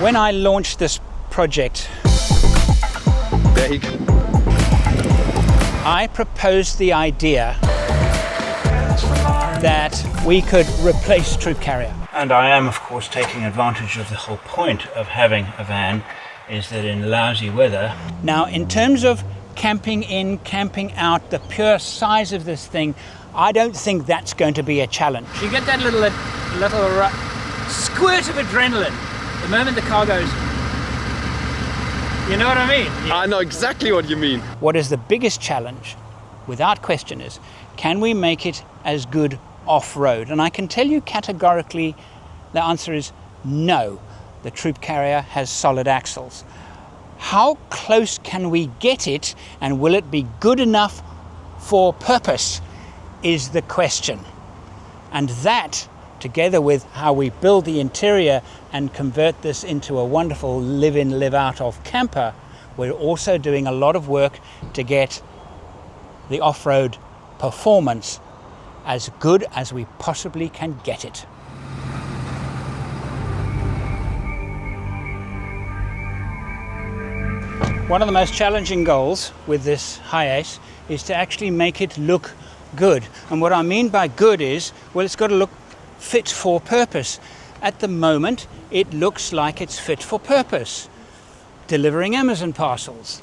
When I launched this project, There you go. I proposed the idea that we could replace troop carrier. And I am, of course, taking advantage of the whole point of having a van is that in lousy weather. Now, in terms of camping in, camping out, the pure size of this thing, I don't think that's going to be a challenge. You get that little squirt of adrenaline the moment the car goes. You know what I mean? I know exactly what you mean. What is the biggest challenge, without question, is can we make it as good off-road? And I can tell you categorically the answer is no. The troop carrier has solid axles. How close can we get it, and will it be good enough for purpose is the question. And that, together with how we build the interior and convert this into a wonderful live-in, live-out of camper, we're also doing a lot of work to get the off-road performance as good as we possibly can get it. One of the most challenging goals with this HiAce is to actually make it look good. And what I mean by good is, well, it's got to look fit for purpose. At the moment, it looks like it's fit for purpose, delivering Amazon parcels.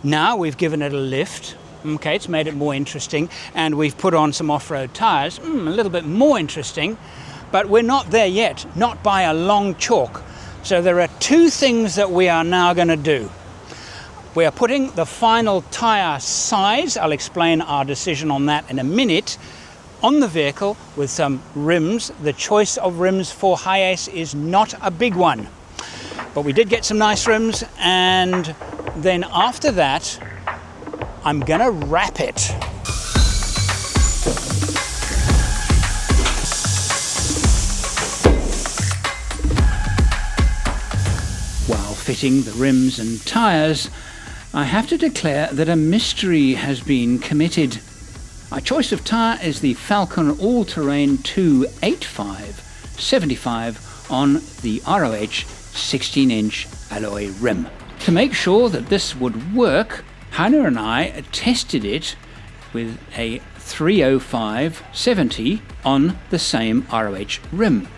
Now we've given it a lift. Okay, it's made it more interesting, and we've put on some off-road tires, a little bit more interesting, but we're not there yet, not by a long chalk. So there are two things that we are now going to do. We are putting the final tire size, I'll explain our decision on that in a minute, on the vehicle with some rims. The choice of rims for HiAce is not a big one, but we did get some nice rims, and then after that, I'm gonna wrap it. While fitting the rims and tires, I have to declare that a mystery has been committed. Our choice of tyre is the Falcon All-Terrain 285/75 on the ROH 16-inch alloy rim. To make sure that this would work, Hannah and I tested it with a 305/70 on the same ROH rim,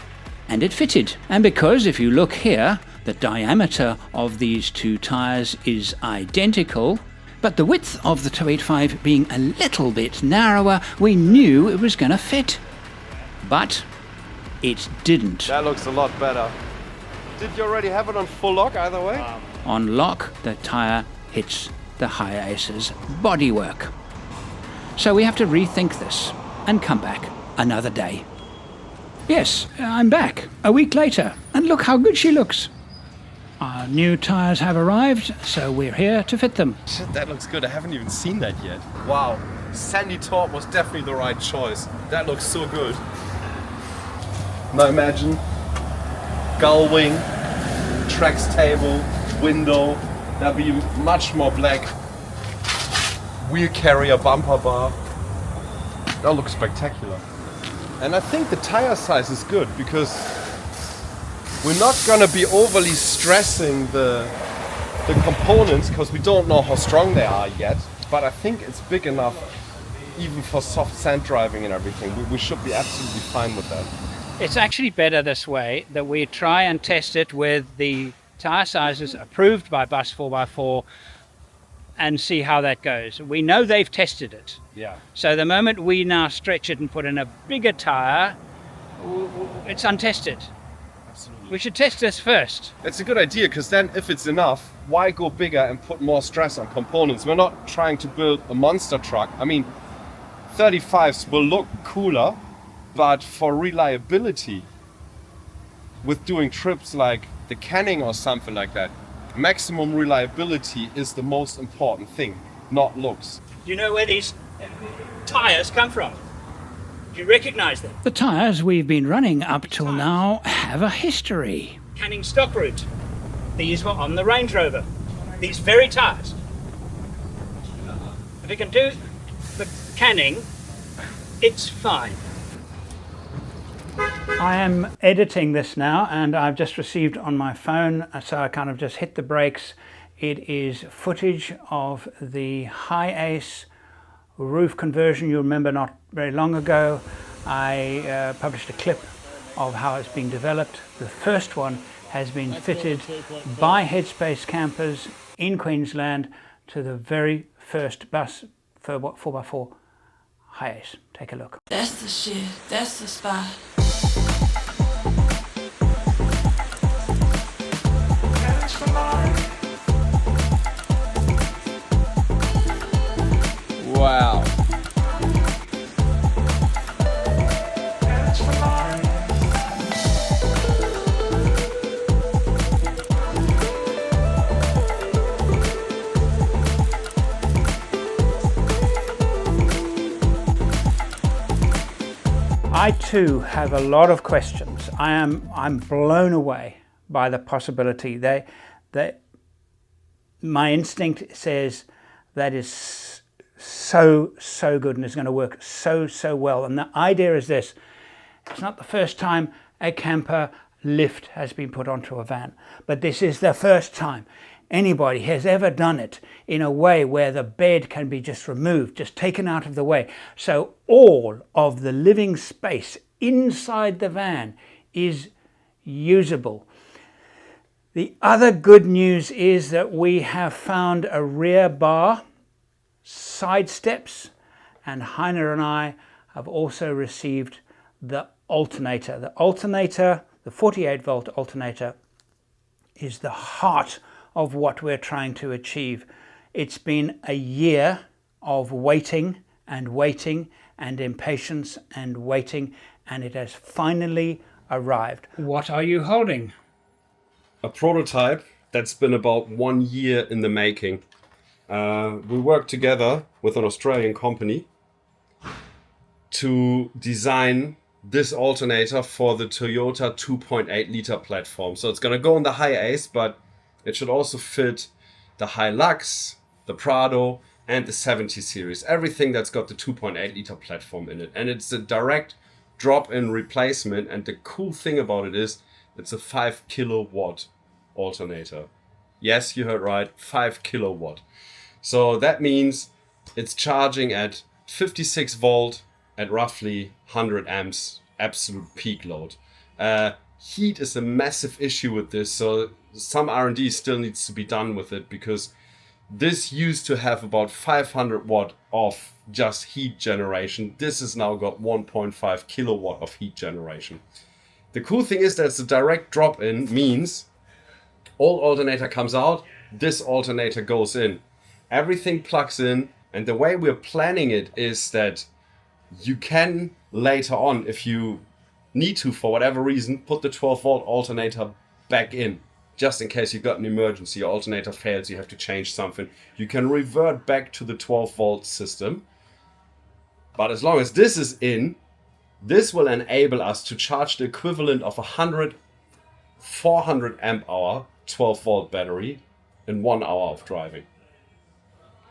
and it fitted. And because if you look here, the diameter of these two tyres is identical, but the width of the 285 being a little bit narrower, we knew it was going to fit. But it didn't. That looks a lot better. Did you already have it on full lock either way? On lock, the tyre hits the HiAce's bodywork. So we have to rethink this and come back another day. Yes, I'm back a week later, and look how good she looks. Our new tyres have arrived, so we're here to fit them. Shit, that looks good. I haven't even seen that yet. Wow, sandy top was definitely the right choice. That looks so good. Now imagine gull wing, tracks table, window. That'll be much more black. Wheel carrier, bumper bar. That looks spectacular. And I think the tire size is good because we're not gonna be overly stressing the components because we don't know how strong they are yet. But I think it's big enough even for soft sand driving and everything. We should be absolutely fine with that. It's actually better this way, that we try and test it with the tyre sizes approved by Bus 4x4 and see how that goes. We know they've tested it. Yeah. So the moment we now stretch it and put in a bigger tyre, it's untested. Absolutely. We should test this first. It's a good idea because then if it's enough, why go bigger and put more stress on components? We're not trying to build a monster truck. I mean, 35s will look cooler, but for reliability, with doing trips like the Canning or something like that, maximum reliability is the most important thing, not looks. Do you know where these tyres come from? Do you recognise them? The tyres we've been running up till now have a history. Canning stock route. These were on the Range Rover. These very tyres. If we can do the Canning, it's fine. I am editing this now, and I've just received on my phone, so I kind of just hit the brakes. It is footage of the HiAce roof conversion. You remember not very long ago I published a clip of how it's being developed. The first one has been fitted by Headspace campers in Queensland to the very first bus for 4x4 HiAce. Take a look. That's the shit. That's the spot. Wow. I too have a lot of questions. I'm blown away by the possibility. My instinct says that is so good and is going to work so well. And the idea is this: it's not the first time a camper lift has been put onto a van, but this is the first time anybody has ever done it in a way where the bed can be just removed, just taken out of the way. So all of the living space inside the van is usable. The other good news is that we have found a rear bar, side steps, and Heiner and I have also received the alternator. The alternator, the 48 volt alternator, is the heart of what we're trying to achieve. It's been a year of waiting and impatience and waiting, and it has finally arrived. What are you holding? A prototype that's been about 1 year in the making. We worked together with an Australian company to design this alternator for the Toyota 2.8 liter platform. So it's going to go on the HiAce, but it should also fit the Hilux, the Prado, and the 70 series. Everything that's got the 2.8 liter platform in it. And it's a direct drop-in replacement. And the cool thing about it is it's a 5 kilowatt alternator. Yes, you heard right, 5 kilowatt. So that means it's charging at 56 volt at roughly 100 amps, absolute peak load. Heat is a massive issue with this, so some R&D still needs to be done with it, because this used to have about 500 watt of just heat generation. This has now got 1.5 kilowatt of heat generation. The cool thing is that it's a direct drop-in, means all alternator comes out, this alternator goes in. Everything plugs in, and the way we're planning it is that you can later on, if you need to for whatever reason, put the 12 volt alternator back in, just in case you've got an emergency, your alternator fails, you have to change something. You can revert back to the 12 volt system. But as long as this is in, this will enable us to charge the equivalent of 400 amp hour 12 volt battery in 1 hour of driving.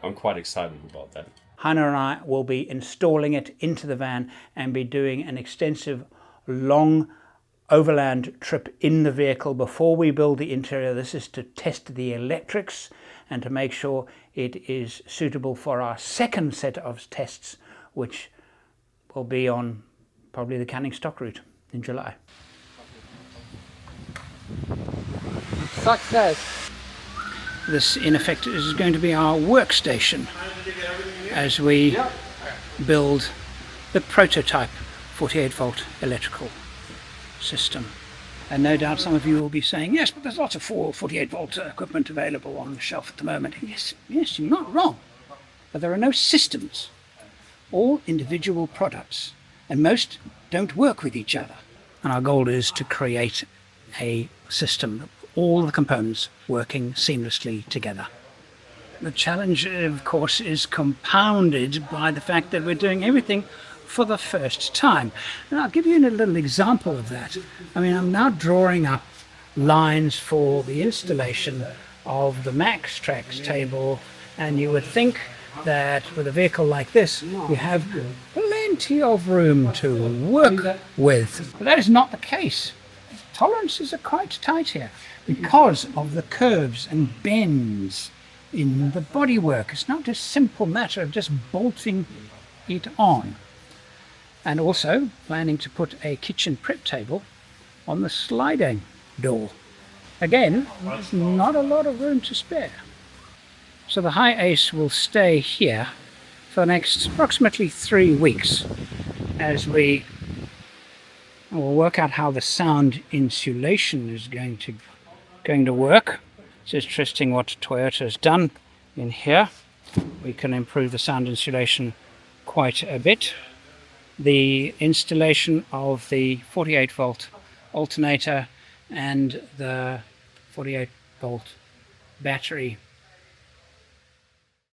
I'm quite excited about that. Heiner and I will be installing it into the van and be doing an extensive long overland trip in the vehicle before we build the interior. This is to test the electrics and to make sure it is suitable for our second set of tests, which will be on probably the Canning stock route in July. Success! This, in effect, is going to be our workstation as we build the prototype 48 volt electrical system. And no doubt some of you will be saying, yes, but there's lots of 48 volt equipment available on the shelf at the moment. Yes, you're not wrong. But there are no systems, all individual products, and most don't work with each other. And our goal is to create a system, all the components working seamlessly together. The challenge, of course, is compounded by the fact that we're doing everything for the first time. And I'll give you a little example of that. I mean, I'm now drawing up lines for the installation of the Max Tracks table, and you would think that with a vehicle like this, you have plenty plenty of room to work with. But that is not the case. Tolerances are quite tight here because of the curves and bends in the bodywork. It's not a simple matter of just bolting it on. And also planning to put a kitchen prep table on the sliding door. Again, there's not a lot of room to spare. So the HiAce will stay here for the next approximately 3 weeks as we will work out how the sound insulation is going to work. It's interesting what Toyota has done in here. We can improve the sound insulation quite a bit. The installation of the 48 volt alternator and the 48 volt battery